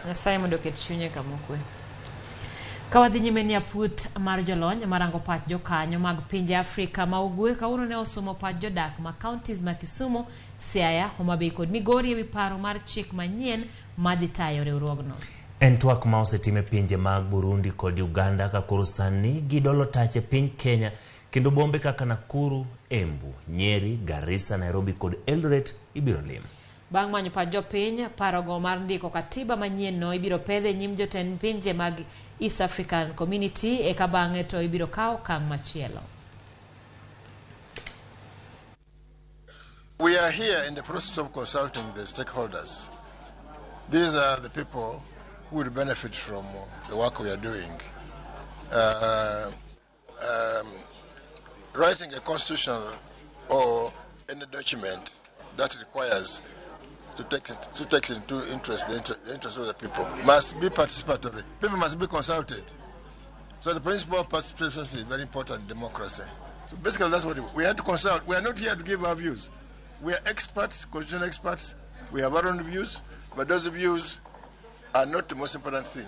Nyasaye mondo oket chunye kamokwe. Kawadhi nyime ni aput mar jolony marango pach jokanyo mag pinje Afrika ma ugwe kauno ne osomo pach jodak ma counties ma Kisumu, Siaya, Homa Bay kod Migori ewi paro mar chik manyien madhi tayo riwruogno. En twak ma osetime pinje mag Burundi kod Uganda ka koro sani gidolo tache piny Kenya kendo bombe kaka Nakuru, Embu, Nyeri, Garissa, Nairobi kod Eldoret ibiro lim. Bang' manyo pach jopiny, parogo mar ndiko katiba manyien no ibiro pedhe nyim jotend pinje mag East African Community eka bang'e to ibiro kawo okang' machielo. We are here in the process of consulting the stakeholders. These are the people who will benefit from the work we are doing. Writing a constitution or any document that requires to take into the interest of the people must be participatory. People must be consulted. So the principle of participation is very important in democracy. So basically that's what we had to consult. We are not here to give our views. We are experts, constitutional experts. We have our own views, but those views are not the most important thing.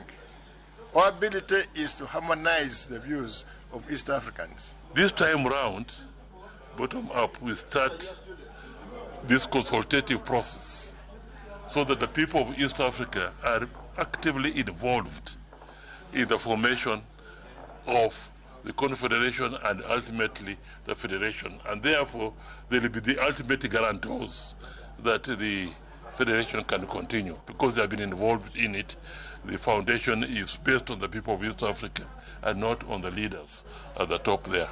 Our ability is to harmonize the views of East Africans. This time round, bottom up, we start this consultative process so that the people of East Africa are actively involved in the formation of the confederation and ultimately the federation. And therefore, they will be the ultimate guarantors that the federation can continue. Because they have been involved in it, the foundation is based on the people of East Africa and not on the leaders at the top there.